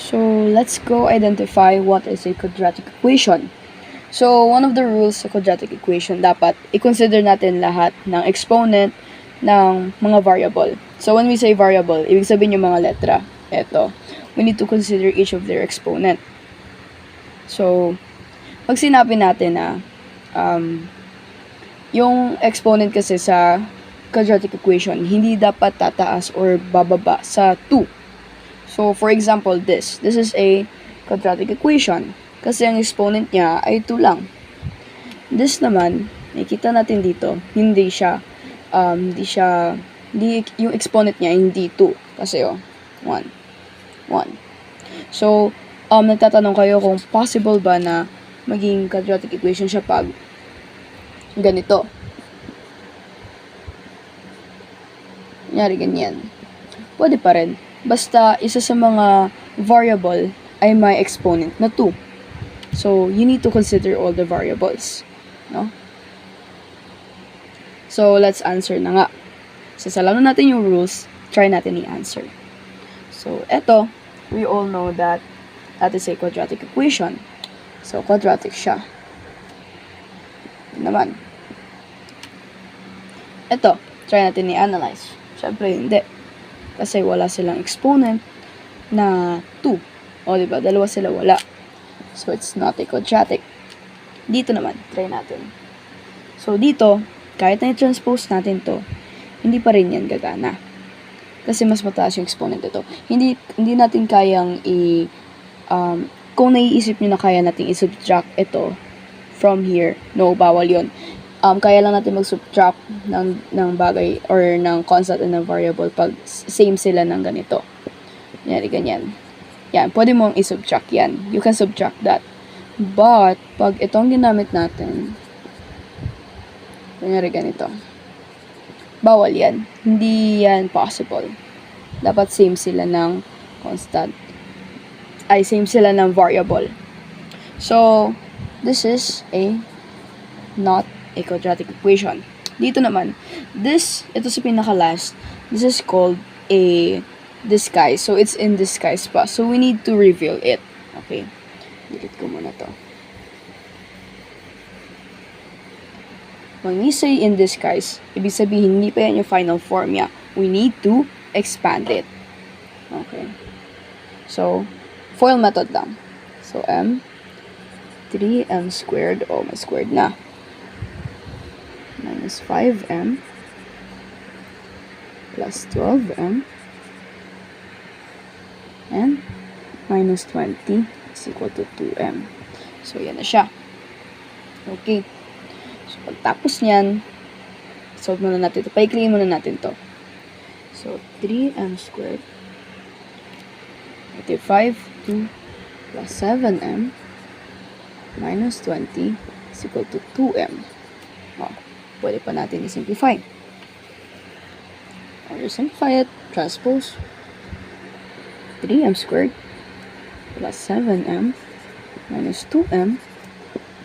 So, let's go identify what is a quadratic equation. So, one of the rules sa quadratic equation, dapat i-consider natin lahat ng exponent ng mga variable. So, when we say variable, ibig sabihin yung mga letra. Eto, we need to consider each of their exponent. So, pag sinabi natin na yung exponent kasi sa quadratic equation, hindi dapat tataas or bababa sa 2. So, for example, this is a quadratic equation. Kasi ang exponent niya ay 2 lang. This naman, nakikita natin dito, hindi yung exponent niya hindi 2. Kasi 1. So, nagtatanong kayo kung possible ba na maging quadratic equation siya pag ganito. Kunyari ganyan. Pwede pa rin. Basta isa sa mga variable ay may exponent na 2. So, you need to consider all the variables. No? So, let's answer na nga. Sasalan natin yung rules, try natin i-answer. So, eto, we all know that is a quadratic equation. So, quadratic siya. Naman. Eto, try natin i-analyze. Siyempre, hindi. Kasi wala silang exponent na 2. O, diba? Dalawa sila wala. So, it's not a quadratic. Dito naman, try natin. So, dito, kahit na i-transpose natin to, hindi pa rin yan gagana. Kasi mas mataas yung exponent ito. Hindi natin kayang kung naiisip nyo na kaya natin i-subtract ito from here, no, bawal yun. Kaya lang natin mag-subtract ng bagay or ng constant and ng variable pag same sila ng ganito. Ganyan. Yan, pwede mong i-subtract yan. You can subtract that. But, pag itong ginamit natin, kunyari ganito, bawal yan. Hindi yan possible. Dapat same sila ng constant. Ay, same sila ng variable. So, this is not a quadratic equation. Dito naman, ito sa pinaka-last, this is called a disguise. So, it's in disguise pa. So, we need to reveal it. Okay. Delete ko muna to. When we say in disguise, ibig sabihin, hindi pa yan yung final form niya. We need to expand it. Okay. So, FOIL method lang. So, 3m squared, may squared na. Minus 5m plus 12m and minus 20 is equal to 2m. So, yan na siya. Okay. So, pagtapos niyan, solve muna natin ito. Paikliin muna natin to. So, 3m squared ito 2 plus 7m minus 20 is equal to 2m. Pwede pa natin i-simplify. Or simplify it, transpose 3m squared plus 7m minus 2m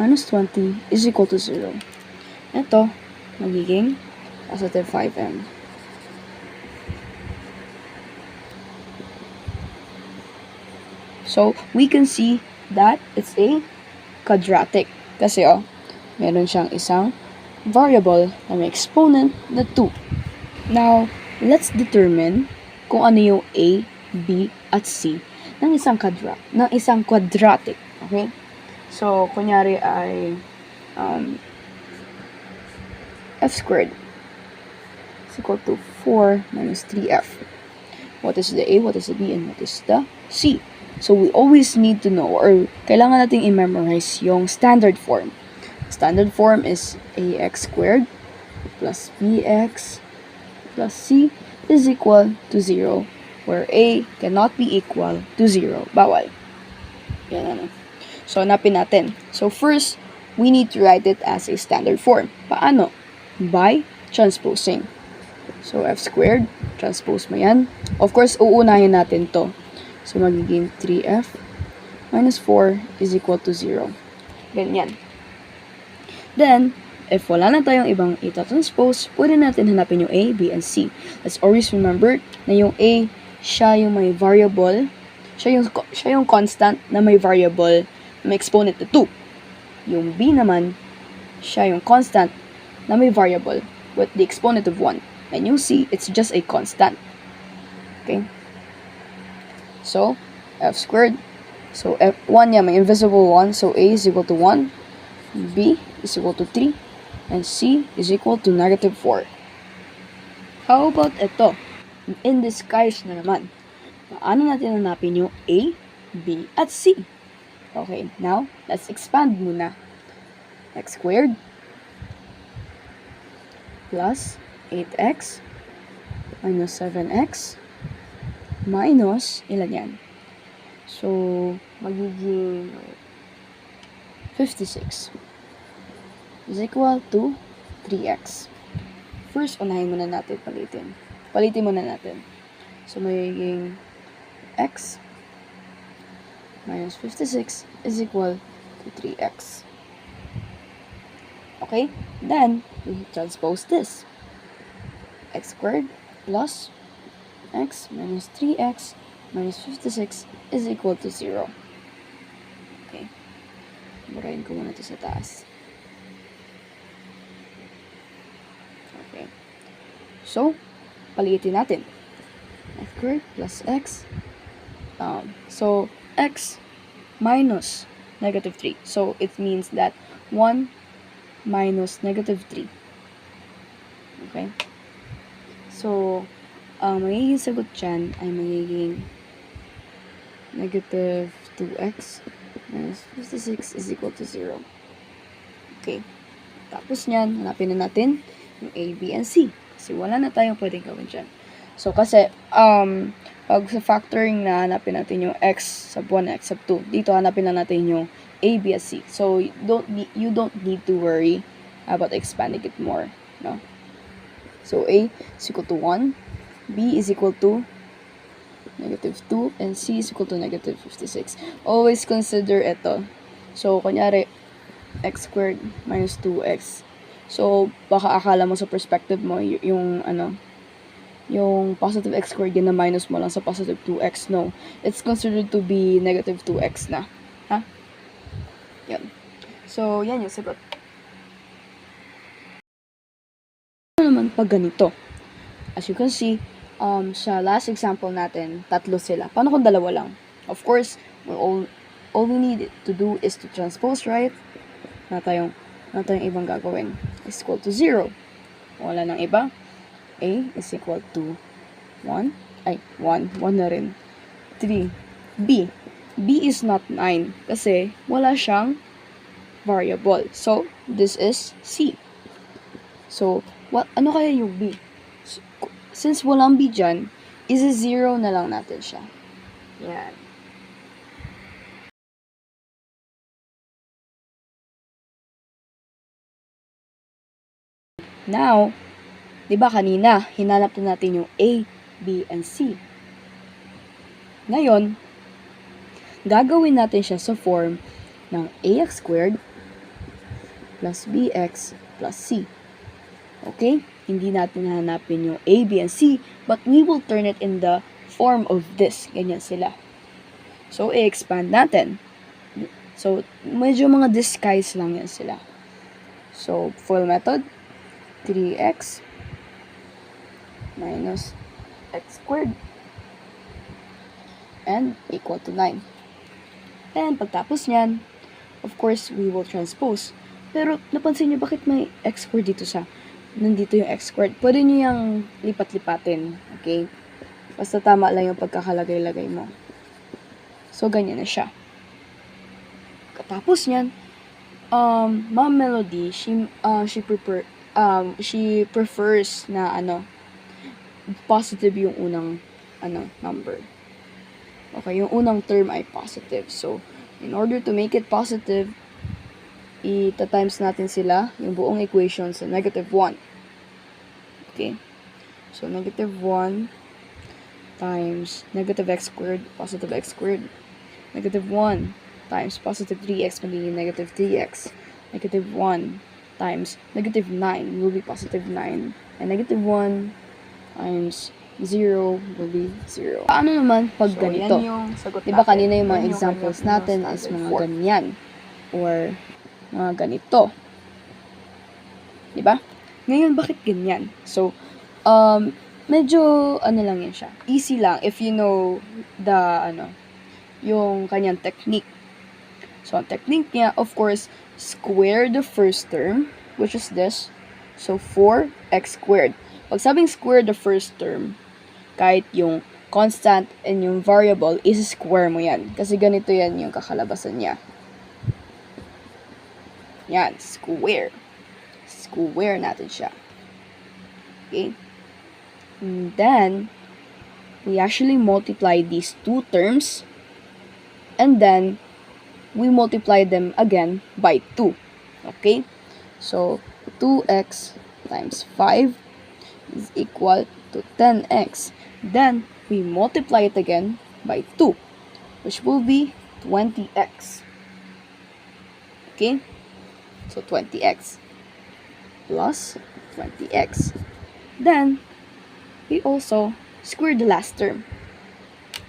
minus 20 is equal to 0. Ito, magiging positive 5m. So, we can see that it's a quadratic. Kasi, meron siyang isang variable na may exponent na 2. Now, let's determine kung ano yung A, B, at C ng isang quadratic. Okay? So, kunyari ay f squared is equal to 4 minus 3f. What is the A, what is the B, and what is the C? So, we always need to know or kailangan nating i-memorize yung standard form. Standard form is ax squared plus bx plus c is equal to 0, where a cannot be equal to 0. Bawal. Yan. So, hanapin natin. So, first, we need to write it as a standard form. Paano? By transposing. So, f squared, transpose mo yan. Of course, uunahin natin to. So, magiging 3f minus 4 is equal to 0. Ganyan. Then, if wala na tayong ibang ita-transpose, pwede natin hanapin yung A, B, and C. Let's always remember na yung A, siya yung may variable Siya yung constant na may variable na may exponent na 2. Yung b naman, siya yung constant na may variable with the exponent of 1. And yung c, it's just a constant. Okay? So, f squared. So, f1 niya, may invisible 1. So, a is equal to 1. B is equal to 3. And c is equal to negative 4. How about ito? In disguise na naman. Paano natin hanapin yung a, b, at c? Okay, now, let's expand muna. X squared plus 8x minus 7x minus, ilan yan? So, magiging 56 is equal to 3x. First, unahin muna natin palitin. Palitin muna natin. So, magiging x minus 56 is equal to 3x. Okay? Then, we transpose this. X squared plus x minus 3x minus 56 is equal to 0. Okay. Burahin ko muna ito sa taas. Okay. So, palitin natin. X squared plus x. So, x minus negative 3. So, it means that 1 minus negative 3. Okay? So, ang magiging sagot dyan ay magiging negative 2x minus 56 is equal to 0. Okay. Tapos nyan, hanapin na natin yung a, b, and c. Kasi wala na tayong pwedeng gawin dyan. So, kasi, pag sa factoring na hanapin natin yung x sub 1 x sub 2, dito hanapin na natin yung a, b, and c. So, you don't need to worry about expanding it more. No? So, a is equal to 1, b is equal to negative 2, and c is equal to negative 56. Always consider ito. So, kunyari, x squared minus 2x. So, baka akala mo sa perspective mo, yung positive x squared, yun na minus mo lang sa positive 2x. No. It's considered to be negative 2x na. Ha? Yan. So, yan yung sagot. Ano naman pag ganito? As you can see, sa last example natin, tatlo sila. Paano kung dalawa lang? Of course, all we need to do is to transpose, right? Na tayong ibang gagawin. Is equal to 0. Wala nang iba. A is equal to 1. 1 na rin. 3. B. B is not 9 kasi wala siyang variable. So, this is C. So, ano kaya yung B? Since walang B dyan, is 0 na lang natin siya. Yan. Now, di ba kanina, hinanap na natin yung A, B, and C. Ngayon, gagawin natin siya sa form ng ax squared plus bx plus c. Okay? Hindi natin hanapin yung A, B, and C, but we will turn it in the form of this. Ganyan sila. So, i-expand natin. So, medyo mga disguise lang yan sila. So, full method, 3x minus x squared and equal to 9. And pagtapos nyan, of course, we will transpose. Pero, napansin nyo bakit may x squared dito sa nandito yung x squared? Pwede nyo yung lipat-lipatin. Okay? Basta tama lang yung pagkakalagay-lagay mo. So, ganyan na siya. Katapos nyan, Ma'am Melody, she prefers na positive yung unang number. Okay, yung unang term ay positive. So, in order to make it positive, ita-times natin sila, yung buong equation sa negative 1. Okay? So, negative 1 times negative x squared, positive x squared. Negative 1 times positive 3x magiging negative 3x. Negative 1 times negative 9 will be positive 9. And negative 1 times 0 will be 0. Paano naman pag ganito? yan yung sagot Diba natin. kanina yung mga Yan yung examples kanyang natin is standard mga form. ganyan. Or mga ganito. Diba? Ngayon, bakit ganyan? So, medyo, ano lang yan siya. Easy lang if you know yung kanyang technique. So, ang technique niya, of course, square the first term, which is this. So, 4x squared. Pag sabing square the first term, kahit yung constant and yung variable, is-square mo yan. Kasi ganito yan yung kakalabasan niya. Yan, square. Square natin siya. Okay? And then, we actually multiply these two terms, and then, we multiply them again by 2. Okay? So, 2x times 5 is equal to 10x. Then, we multiply it again by 2, which will be 20x. Okay? So, 20x plus 20x. Then, we also square the last term,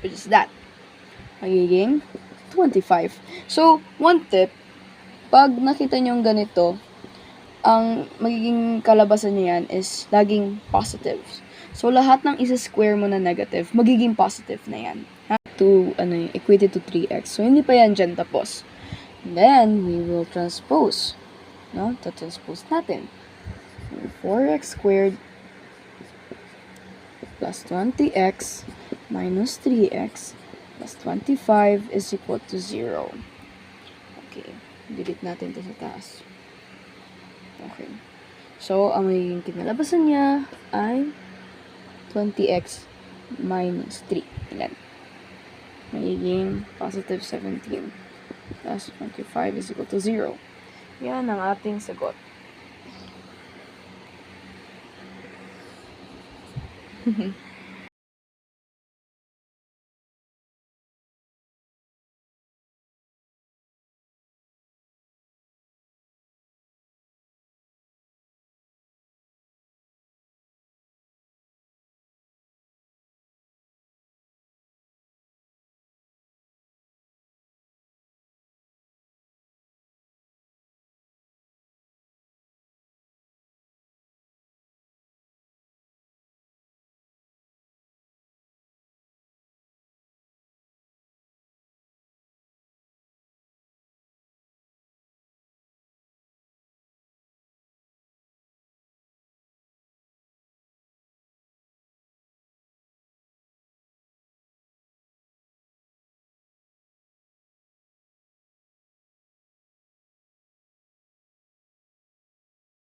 which is that. Magiging 25. So, one tip, pag nakita nyo ganito, ang magiging kalabasan niya yan is laging positive. So, lahat ng isa-square mo na negative, magiging positive na yan. Equated to 3x. So, hindi pa yan dyan tapos. Then, we will transpose. Transpose natin. 4x squared plus 20x minus 3x plus 25 is equal to 0. Okay. Delete natin ito sa taas. Okay. So, ang magiging kinalabasan niya ay 20x minus 3. Ilan? Magiging positive 17 plus 25 is equal to 0. Yan ang ating sagot.